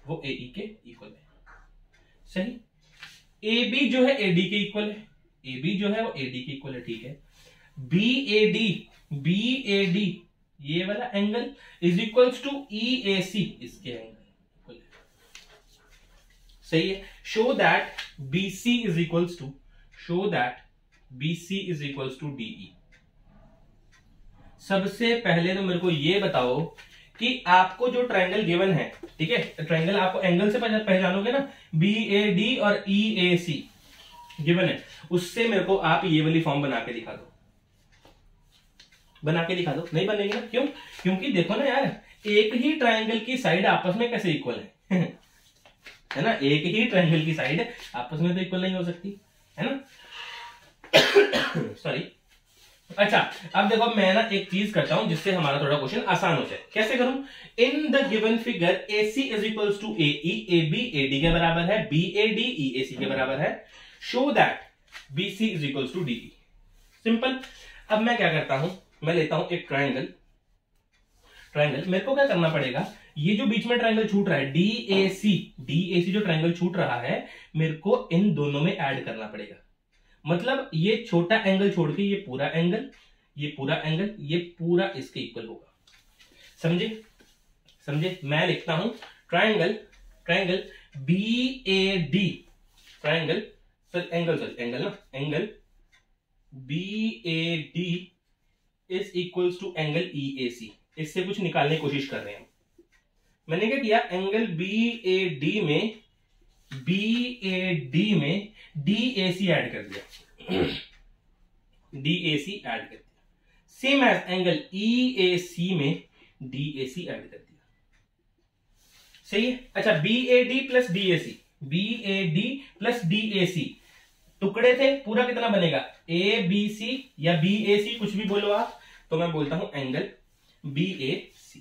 वो AE के इक्वल है, सही। AB जो है AD के इक्वल है, AB जो है वो AD के इक्वल है, ठीक है। BAD ये वाला angle is equals to EAC, इसके एंगल इक्वल है, सही है। Show that BC is equals to, show that BC is equals to DE। सबसे पहले तो मेरे को ये बताओ कि आपको जो ट्रायंगल गिवन है, ठीक है, ट्रायंगल आपको एंगल से पहचानोगे ना, BAD और EAC गिवन है, उससे मेरे को आप ये वाली फॉर्म बना के दिखा दो, बना के दिखा दो। नहीं बनेगी ना, क्यों? क्योंकि देखो ना यार, एक ही ट्रायंगल की साइड आपस में कैसे इक्वल है है ना, एक ही ट्रायंगल की साइड आपस में तो इक्वल नहीं हो सकती, है ना सॉरी। अच्छा, अब देखो मैं ना एक चीज करता हूं जिससे हमारा थोड़ा क्वेश्चन आसान हो जाए। कैसे करूं? In the given figure AC is equals to AE, AB AD के बराबर है, BAD EAC के बराबर है। Show that BC is equals to DE। Simple. अब मैं क्या करता हूं, मैं लेता हूं एक ट्रायंगल, मेरे को क्या करना पड़ेगा, ये जो बीच में ट्रायंगल छूट रहा है DAC जो ट्रायंगल छूट रहा है, मेरे को इन दोनों में ऐड करना पड़ेगा। मतलब ये छोटा एंगल छोड़ के ये पूरा एंगल, ये पूरा एंगल, ये पूरा इसके इक्वल होगा। समझे? समझे? मैं लिखता हूं triangle BAD, triangle angle BAD is equals to angle EAC। इससे कुछ निकालने की कोशिश कर रहे हैं। मैंने क्या किया, एंगल BAD में DAC ऐड कर दिया DAC ऐड कर दिया। सेम एज एंगल EAC में DAC ऐड कर दिया। सही है। अच्छा, BAD प्लस DAC टुकड़े थे, पूरा कितना बनेगा, ABC या BAC, कुछ भी बोलो आप, तो मैं बोलता हूं एंगल BAC।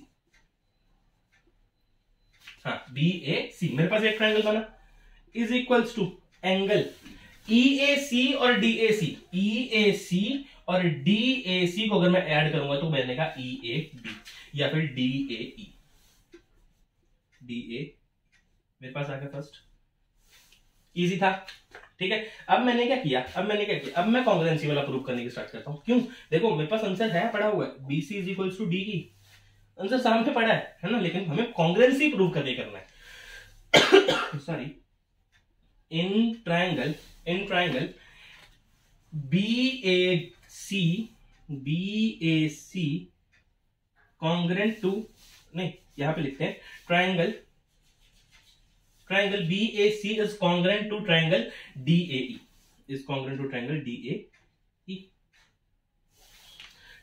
हाँ, BAC मेरे पास एक ट्रायंगल बना, is equals to angle EAC और DAC, को अगर मैं ऐड करूंगा तो बनेगा EAB या फिर DAE। मेरे पास आ गया फर्स्ट, इजी था, ठीक है। अब मैंने क्या किया, अब मैं कॉन्ग्रुएंसी वाला प्रूव करने की स्टार्ट करता हूं। क्यों? देखो मेरे पास आंसर है, पड़ा हुआ है, BC is equals to DE, answer सामने पड़ा है ना, लेकिन हमें कॉन्ग्रुएंसी प्रूव करने करना है sorry. In triangle BAC congruent to, नहीं यहां पे लिखते हैं triangle BAC is congruent to triangle DAE,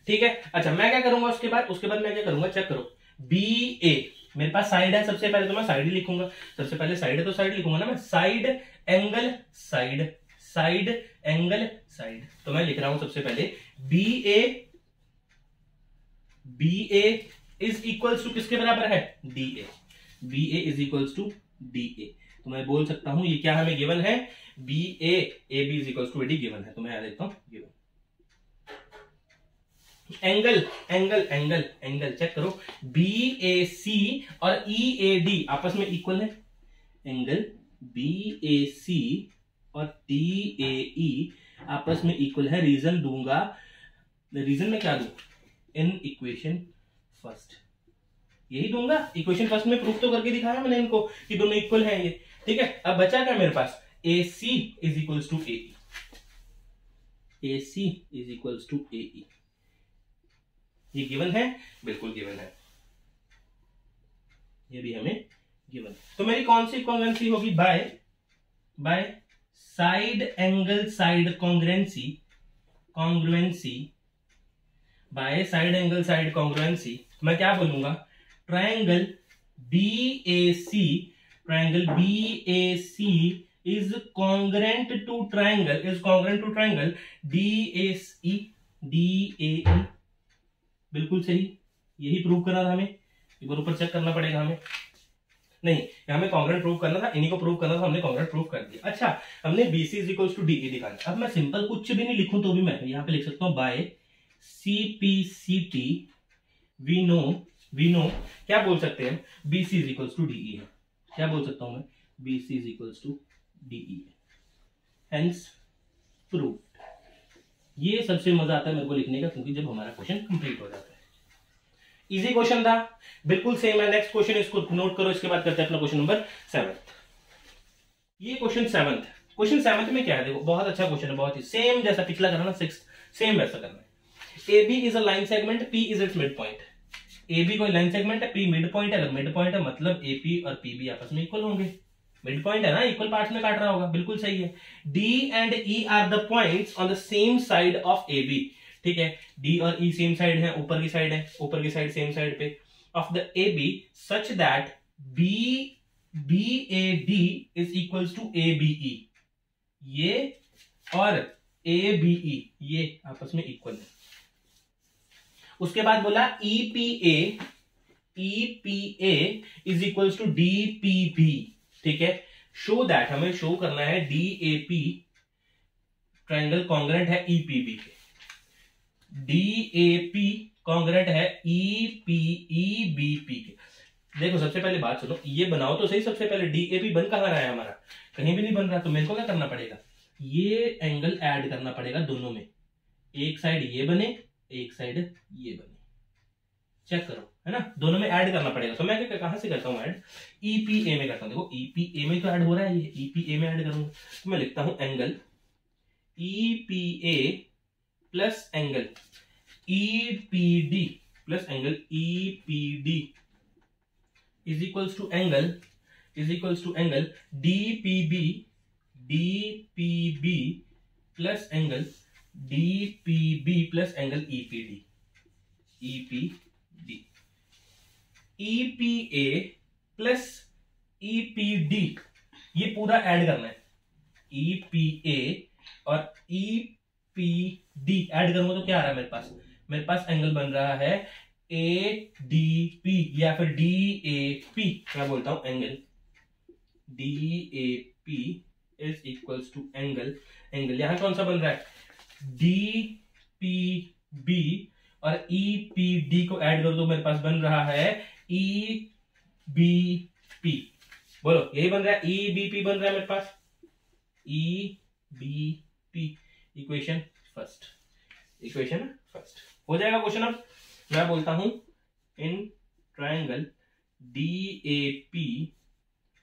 ठीक है। अच्छा, मैं क्या करूंगा उसके बाद मैं क्या करूंगा, चेक करो, BA मेरे पास साइड है, सबसे पहले तो मैं साइड ही लिखूंगा, सबसे पहले साइड है तो साइड लिखूंगा ना मैं, साइड एंगल साइड, तो मैं लिख रहा हूं सबसे पहले BA इज इक्वल्स टू किसके बराबर है, DA, BA is equals to DA। तो मैं बोल सकता हूं ये क्या हमें गिवन है, AB is equals to AD given है, तो मैं यहां लिखता हूं गिवन। एंगल चेक करो, BAC और EAD आपस में इक्वल है, एंगल BAC और DAE आपस में इक्वल है। रीजन दूंगा, रीजन में क्या दूं, इन इक्वेशन फर्स्ट, यही दूंगा। इक्वेशन फर्स्ट में प्रूफ तो करके दिखाया मैंने इनको कि दोनों इक्वल हैं ये, ठीक है। अब बचा क्या मेरे पास, AC is equals to AE, AC is equals to AE, ये गिवन है, बिल्कुल गिवन है, ये भी हमें गिवन। तो मेरी कौन सी कॉन्ग्रुएंसी होगी, by side angle side congruency, by side angle side congruency. मैं क्या बोलूंगा, triangle BAC is congruent to triangle DAE, बिल्कुल सही, यही प्रूव करना था हमें, एक बार ऊपर चेक करना पड़ेगा हमें, नहीं यहां में कॉन्ग्रुएंट प्रूव करना था, इन्हीं को प्रूव करना था, हमने कॉन्ग्रुएंट प्रूव कर दिया। अच्छा, हमने BC is equals to DE दिखाना। अब मैं सिंपल कुछ भी नहीं लिखूं तो भी मैं यहां पे लिख सकता हूं, बाय CPCT वी नो क्या बोल सकते हैं, BC is equals to DE है। क्या बोल सकता हूं मैं, BC is equals to DE है, हेंस प्रूव। ये सबसे मजा आता है मेरे को लिखने का, क्योंकि जब हमारा क्वेश्चन कंप्लीट हो जाता है। इजी क्वेश्चन था, बिल्कुल सेम है। नेक्स्ट क्वेश्चन, इसको नोट करो, इसके बाद करते हैं अपना क्वेश्चन नंबर 7। ये क्वेश्चन 7th। क्वेश्चन 7th में क्या है, देखो बहुत अच्छा क्वेश्चन है, बहुत ही सेम जैसा पिछला करना ना 6th, सेम वैसा करना है। A B is a line segment, P is its mid point. A B कोई लाइन सेगमेंट है, पी मिड पॉइंट है। अगर मिड पॉइंट है मतलब ए पी और पी बी आपस में इक्वल होंगे। मिड पॉइंट है ना, इक्वल पार्ट्स में काट रहा होगा, बिल्कुल सही है। D and E are the points on the same side of A B, ठीक है। डी और ई सेम साइड है, ऊपर की साइड है, ऊपर की साइड सेम साइड पे of the A B such that B B A D is equals to A B E. ये और ए बी ई ये आपस में इक्वल है। उसके बाद बोला E P A is equals to D P B, ठीक है। शो दैट, हमें शो करना है D A P triangle congruent है ई पी बी के। डी ए पी कॉन्ग्रेंट है ई बी पी के। देखो सबसे पहले बात सुनो, ये बनाओ तो सही। सबसे पहले डी ए पी बन कहां रहा है हमारा, कहीं भी नहीं बन रहा। तो मेरे को क्या करना पड़ेगा, ये एंगल ऐड करना पड़ेगा दोनों में। एक साइड ये बने, एक साइड ये बने, चेक करो, है ना। दोनों में ऐड करना पड़ेगा। तो मैं कहां से करता हूं ऐड, ई पी ए में करता हूं। देखो ई पी ए में तो ऐड हो रहा है, ये ई पी ए में ऐड करूंगा तो मैं लिखता हूं angle E P A plus angle E P D plus angle E P D is equals to angle D P B plus angle D P B plus angle E P D. E P A plus E P D, ये पूरा add करना है। E P ए और ई P D add करूंगा तो क्या आ रहा है मेरे पास एंगल बन रहा है ए डी पी या फिर डी ए पी। मैं बोलता हूं angle D A P is equals to angle यहां कौन सा बन रहा है, डी पी बी और ई पी डी को ऐड कर दो, मेरे पास बन रहा है ई बी पी। बोलो यही बन रहा है, ई बी पी बन रहा है मेरे पास, E B P. Equation first हो जाएगा क्वेश्चन। अब मैं बोलता हूं in triangle D A P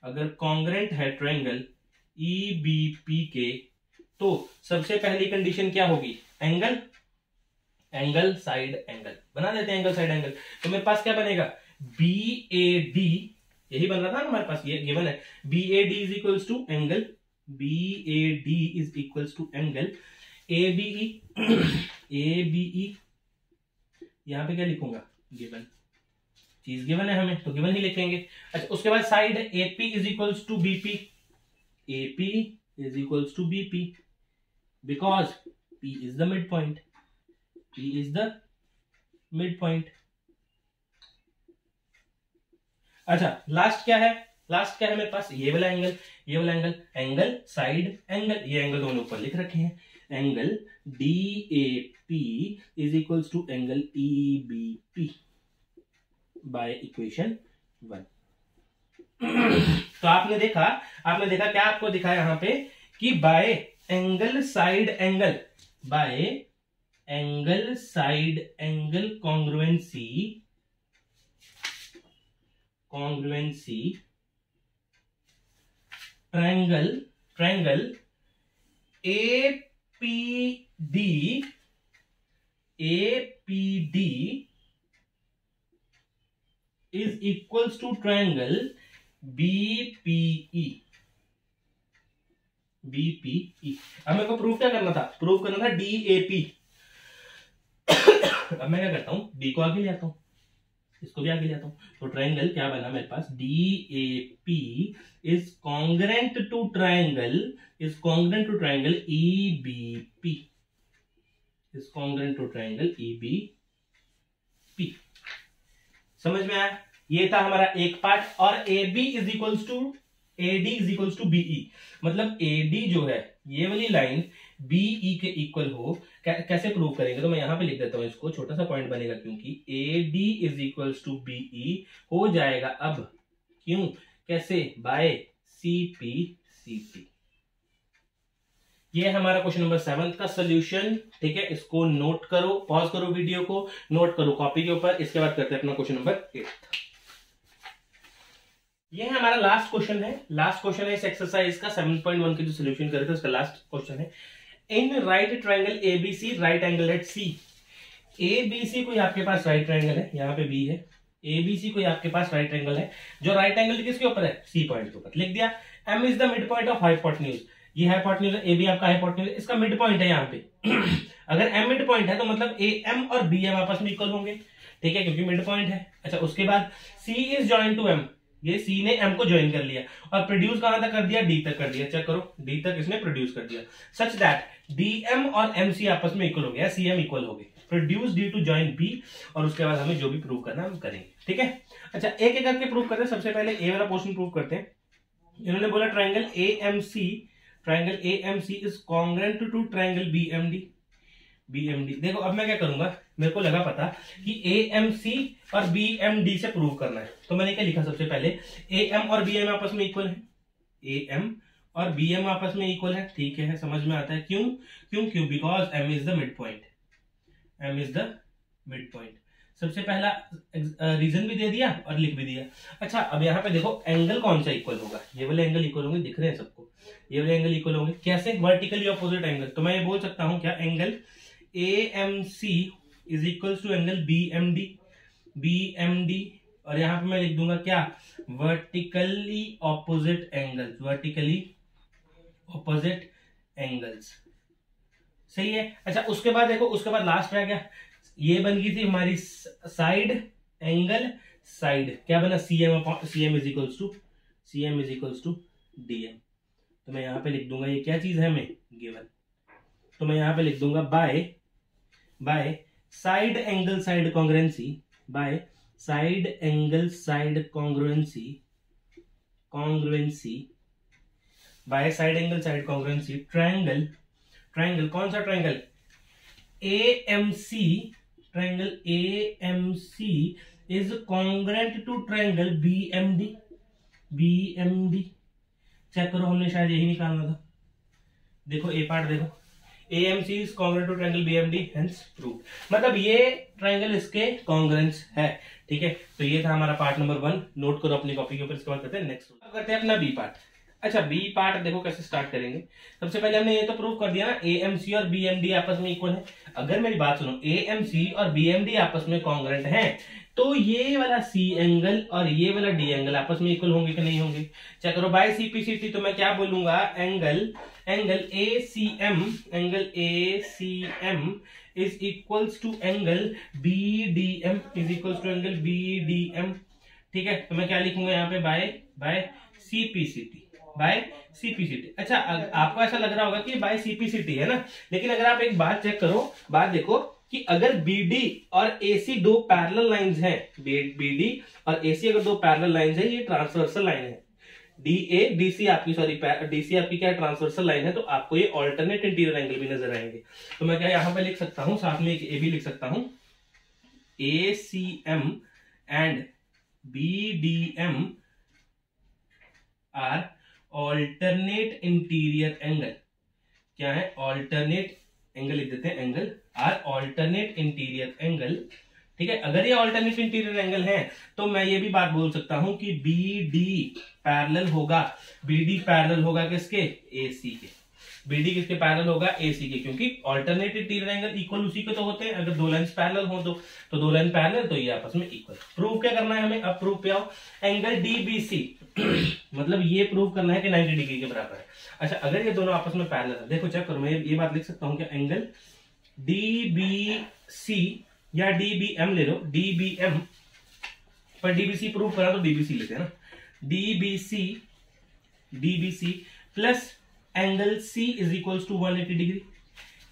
अगर कॉन्ग्रेंट है ट्रायंगल ई बी पी के, तो सबसे पहली कंडीशन क्या होगी, एंगल साइड एंगल बना देते हैं। एंगल साइड एंगल तो मेरे पास क्या बनेगा, बी ए डी, यही बन रहा था ना हमारे पास, ये गिवन है। B A D is equals to angle A B E. यहां पे क्या लिखूंगा, गिवन चीज गिवन है हमें तो गिवन ही लिखेंगे। अच्छा उसके बाद side AP is equals to BP, AP is equals to BP because P is the mid point. अच्छा लास्ट क्या है मेरे पास, ये वाला एंगल साइड एंगल, ये एंगल दोनों ऊपर लिख रखे हैं। Angle D A P is equals to angle E B P by equation 1। तो आपने देखा क्या आपको दिखा यहां पे कि by angle side angle congruency triangle A P D is equals to triangle BPE. अब मेरे को प्रूव क्या करना था, डीएपी। अब मैं क्या करता हूं, डी को आगे ले आता हूं, इसको भी आगे ले आता हूं। तो ट्रायंगल क्या बना मेरे पास, DAP is congruent to triangle EBP, समझ में आया। ये था हमारा एक पार्ट। और AB is equals to AD is equals to BE, मतलब AD जो है ये वाली लाइन BE के इक्वल हो। कैसे प्रूव करेंगे, तो मैं यहां पे लिख देता हूं इसको, छोटा सा पॉइंट बनेगा क्योंकि AD is equals to BE हो जाएगा अब, क्यों, कैसे, बाय CP। ये हमारा क्वेश्चन नंबर 7 का सोल्यूशन, ठीक है। इसको नोट करो, पॉज करो वीडियो को, नोट करो कॉपी के ऊपर। इसके बाद करते हैं अपना क्वेश्चन नंबर 8। ये है हमारा लास्ट क्वेश्चन है। लास्ट क्वेश्चन है इस एक्सरसाइज का 7.1 के जो सोल्यूशन करे थे उसका लास्ट क्वेश्चन है। In right triangle ABC right angle at C. ABC कोई आपके पास राइट ट्रायंगल है, यहाँ पे बी है। एबीसी कोई आपके पास राइट एंगल है, जो राइट एंगल किसके ऊपर है, सी पॉइंट के ऊपर। लिख दिया। M is the mid point of hypotenuse. ये हाइपोटेन्यूज है, ए बी आपका हाइपोटेन्यूज है, इसका मिड पॉइंट है यहाँ पे। अगर एम मिड पॉइंट है तो मतलब ए एम और बी एम आपस में इक्वल होंगे, ठीक है, क्योंकि मिड पॉइंट है। अच्छा, उसके बाद सी इज जॉइन टू एम। ये सी ने एम को ज्वाइन कर लिया और प्रोड्यूस कहां तक कर दिया, डी तक कर दिया। चेक करो, डी तक इसने प्रोड्यूस कर दिया। सच दैट डी एम और एम सी आपस में इक्वल हो गया, सी एम इक्वल हो गए। Produce D to join B, और उसके बाद हमें जो भी प्रूव करना है हम करेंगे, ठीक है। अच्छा, एक एक करके प्रूव करते हैं। सबसे पहले ए वाला पोर्शन प्रूव करते हैं। इन्होंने बोला triangle A M C, triangle A M C is congruent to triangle B M D. B M D, देखो अब मैं क्या करूंगा, मेरे को लगा पता कि ए एम सी और बी एम डी से प्रूव करना है, तो मैंने क्या लिखा, सबसे पहले ए एम और बी एम आपस में इक्वल है। ए एम और बी एम आपस में इक्वल है, ठीक है, समझ में आता है। क्यों क्यों क्यों, because M is the mid point. M is the mid point, सबसे पहला रीजन भी दे दिया और लिख भी दिया। अच्छा, अब यहाँ पे देखो एंगल कौन सा इक्वल होगा, ये वाले एंगल इक्वल होंगे, दिख रहे हैं सबको, ये वाले एंगल इक्वल होंगे। कैसे, वर्टिकली ऑपोजिट एंगल। तो मैं ये बोल सकता हूं क्या, angle A M C is equal to angle B M D. B M D, और यहां पे मैं लिख दूंगा क्या, vertically opposite angles. Vertically opposite angles, सही है। अच्छा, उसके बाद देखो, उसके बाद लास्ट रह गया, ये बन गई थी हमारी साइड एंगल साइड। क्या बना, C M is equals to D M. तो मैं यहां पे लिख दूंगा, ये क्या चीज है हमें गिवन, तो मैं यहां पे लिख दूंगा by side angle side congruency, by side angle side congruency, by side angle side congruency triangle कौन सा triangle, AMC, triangle AMC is congruent to triangle BMD। Check करो, हमने शायद यही निकालना था। देखो ए पार्ट देखो, AMC is congruent to triangle BMD, hence proved. मतलब ये ट्रायंगल इसके कॉन्ग्रुएंस है, ठीक है। तो ये था हमारा पार्ट नंबर 1, नोट करो अपनी कॉपी के ऊपर। इसके बाद करते हैं नेक्स्ट, करते हैं अपना बी पार्ट। अच्छा, बी पार्ट देखो कैसे स्टार्ट करेंगे। सबसे पहले हमने ये तो प्रूव कर दिया ना, AMC और BMD आपस में इक्वल है। अगर मेरी बात सुनो, AMC और BMD आपस में कॉन्ग्रुएंट है, तो ये वाला सी एंगल और ये वाला डी एंगल आपस में इक्वल होंगे कि नहीं होंगे। चेक करो, बाय सीपीसीटी, तो मैं क्या बोलूंगा, angle ACM, angle ACM is equals to angle BDM, is equals to angle BDM, ठीक है। तो मैं क्या लिखूंगा यहाँ पे, बाय सीपीसीटी। अच्छा, आपको ऐसा लग रहा होगा कि बाय सीपीसीटी है ना, लेकिन अगर आप एक बात चेक करो, बात देखो कि अगर BD और AC दो पैरेलल लाइंस हैं, BD और AC अगर दो पैरेलल लाइंस हैं, ये ट्रांसवर्सल लाइन है। DC आपकी क्या है, ट्रांसवर्सल लाइन है, तो आपको ये ऑल्टरनेट इंटीरियर एंगल भी नजर आएंगे। तो मैं क्या यहां पे लिख सकता हूं, साथ में एक ए भी लिख सकता हूं, ACM and BDM are alternate interior angle. क्या है, ऑल्टरनेट एंगल लिख देते हैं, angle are alternate interior angle, ठीक है। अगर ये ऑल्टरनेट इंटीरियर एंगल है, तो मैं ये भी बात बोल सकता हूं कि BD पैरेलल होगा किसके, AC के। BD किसके पैरेलल होगा, AC के, क्योंकि ऑल्टरनेट इंटीरियर एंगल इक्वल उसी के तो होते हैं। अगर दो लाइंस पैरेलल हो तो दो लाइन पैरेलल, तो ये आपस में इक्वल। प्रूव क्या करना है हमें, अब प्रूव पे आओ। एंगल DBC मतलब ये प्रूव करना है कि 90 डिग्री के बराबर है। अच्छा, अगर ये दोनों आपस में पैरेलल है, देखो चेक करो, मैं ये बात लिख सकता हूं क्या, एंगल DBC या DBM ले लो, DBM पर DBC प्रूव करा तो DBC लेते हैं ना, DBC plus angle C is equals to 180 degree.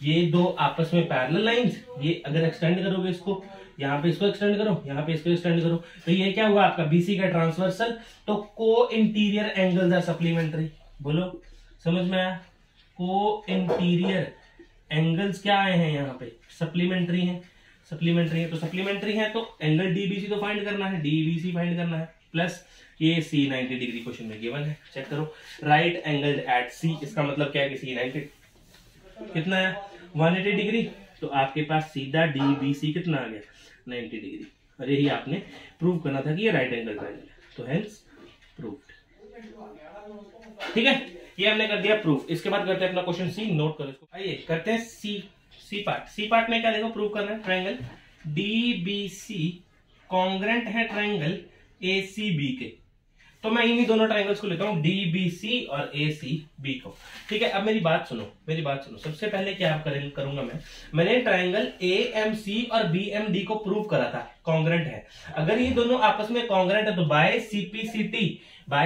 ये दो आपस में पैरेलल लाइंस, ये अगर एक्सटेंड करोगे इसको, यहाँ पे इसको एक्सटेंड करो, यहाँ पे इसको एक्सटेंड करो, तो ये क्या हुआ आपका BC का ट्रांसवर्सल। तो को इंटीरियर एंगल्स आर सप्लीमेंट्री, बोलो समझ में आया। को इंटीरियर एंगल्स क्या आए हैं यहाँ पे, सप्लीमेंट्री हैं। तो सप्लीमेंट्री है तो एंगल DBC तो फाइंड करना है, DBC फाइंड करना है, प्लस ये C 90 डिग्री क्वेश्चन में गिवन है। चेक करो, राइट एंगल एट C, इसका मतलब क्या है कि C 90 कितना है, 180 डिग्री। तो आपके पास सीधा DBC कितना आ गया, 90 डिग्री। और यही आपने प्रूव करना था कि ये राइट एंगल ट्रायंगल है, तो हेंस प्रूफ। ठीक है, ये हमने कर दिया प्रूफ। इसके बाद करते हैं अपना क्वेश्चन सी, नोट करो इसको। आइए करते हैं सी पार्ट। सी पार्ट में क्या देखो प्रूव करना है, ट्रायंगल डीबीसी कॉन्ग्रेंट है ट्रायंगल एसीबी के। तो मैं इन्हीं दोनों ट्रायंगल्स को लेता हूं, डीबीसी और एसीबी को। ठीक है, अब मेरी बात सुनो। सबसे पहले क्या करूंगा मैंने ट्रायंगल एएमसी और बीएमडी को प्रूव करा था कॉन्ग्रेंट है। अगर ये दोनों आपस में कॉन्ग्रेंट है तो बाय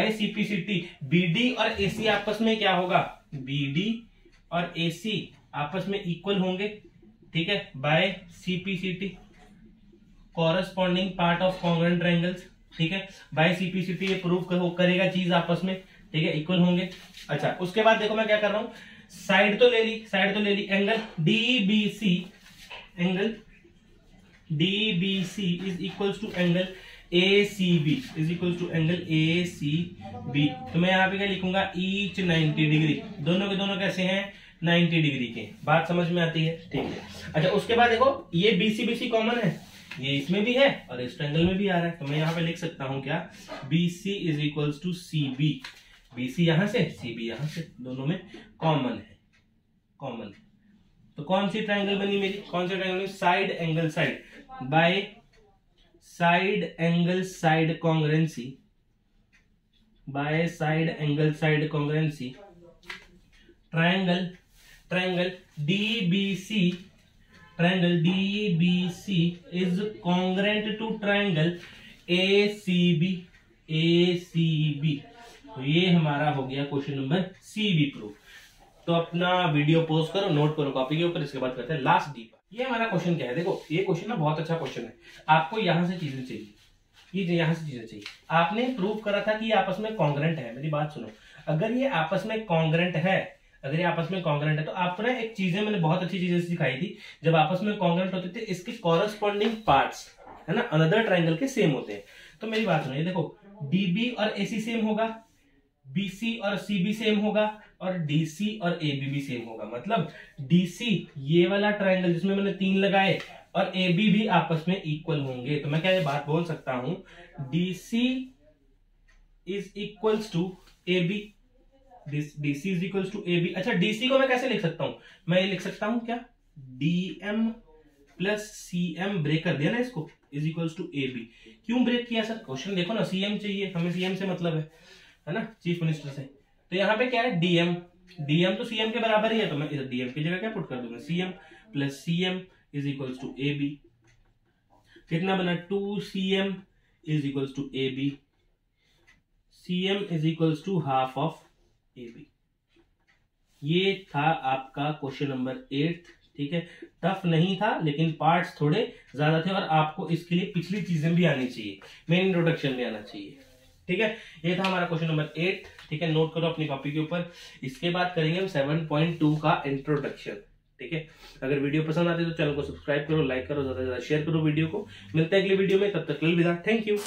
सीपीसीटी बीडी और एसी आपस में क्या होगा, बीडी और एसी आपस में इक्वल होंगे। ठीक है, by CPCT corresponding part of congruent triangles. ठीक है, बाय सीपीसीटी ये प्रूव करेगा चीज आपस में, ठीक है, इक्वल होंगे। अच्छा, उसके बाद देखो मैं क्या कर रहा हूं, साइड तो ले ली angle DBC is equals to angle ACB is equals to angle ACB. तो मैं यहाँ पे क्या लिखूंगा, ईच 90 डिग्री, दोनों के दोनों कैसे हैं 90 डिग्री के। बात समझ में आती है, ठीक है। अच्छा, उसके बाद देखो ये बीसी कॉमन है, ये इसमें भी है और इस ट्रायंगल में भी आ रहा है। तो मैं यहाँ पे लिख सकता हूं क्या, BC is equals to CB, BC यहां से CB यहां से, दोनों में कॉमन है। तो कौन सी ट्रायंगल बनी मेरी, कौन सी triangle, side angle side by side angle side congruency, by side angle side congruency triangle DBC is congruent to triangle ACB। तो ये हमारा हो गया क्वेश्चन नंबर CB प्रूफ। तो अपना वीडियो पॉज करो, नोट करो कॉपी के ऊपर। इसके बाद करते हैं लास्ट डी। ये हमारा क्वेश्चन क्या है, देखो ये क्वेश्चन ना बहुत अच्छा क्वेश्चन है। आपको यहां से चीजें चाहिए, आपने प्रूव करा था कि ये आपस में कॉन्ग्रेंट है। मेरी बात सुनो, अगर ये आपस में कॉन्ग्रेंट है तो आपने एक चीजें मैंने बहुत अच्छी चीजें सिखाई थी, जब आपस में कॉन्ग्रेंट होते थे इसके कॉरस्पॉन्डिंग पार्ट्स है ना अनदर ट्रायंगल के सेम होते हैं। तो मेरी बात सुनो, ये देखो डीबी और एसी सेम होगा, बीसी और सीबी सेम होगा और डीसी और एबी भी सेम होगा। मतलब डीसी ये वाला ट्रायंगल जिसमें मैंने 3 लगाए और एबी भी आपस में इक्वल होंगे। तो मैं क्या ये बात बोल सकता हूं, DC is equals to AB, DC is equals to AB। अच्छा, DC को मैं कैसे लिख सकता हूं, मैं ये लिख सकता हूं क्या, DM प्लस CM, ब्रेक कर दिया ना इसको, इज इक्वल्स टू AB। क्यों ब्रेक किया सर, क्वेश्चन देखो ना, CM चाहिए हमें, CM से मतलब है ना चीफ मिनिस्टर से। तो यहाँ पे क्या है, DM तो CM के बराबर ही है, तो मैं इधर DM की जगह क्या पुट कर दूंगा, CM plus CM is equals to AB। कितना बना, 2CM is equals to AB, CM is equals to half of AB। ये था आपका क्वेश्चन नंबर 8। ठीक है, टफ नहीं था लेकिन पार्ट्स थोड़े ज्यादा थे और आपको इसके लिए पिछली चीजें भी आनी चाहिए, मेन इंट्रोडक्शन भी आना चाहिए। ठीक है, ये था हमारा क्वेश्चन नंबर 8। ठीक है, नोट करो अपनी कॉपी के ऊपर। इसके बाद करेंगे हम 7.2 का इंट्रोडक्शन। ठीक है, अगर वीडियो पसंद आती है तो चैनल को सब्सक्राइब करो, लाइक करो, ज्यादा से ज्यादा शेयर करो वीडियो को। मिलते हैं अगले वीडियो में, तब तक अलविदा, थैंक यू।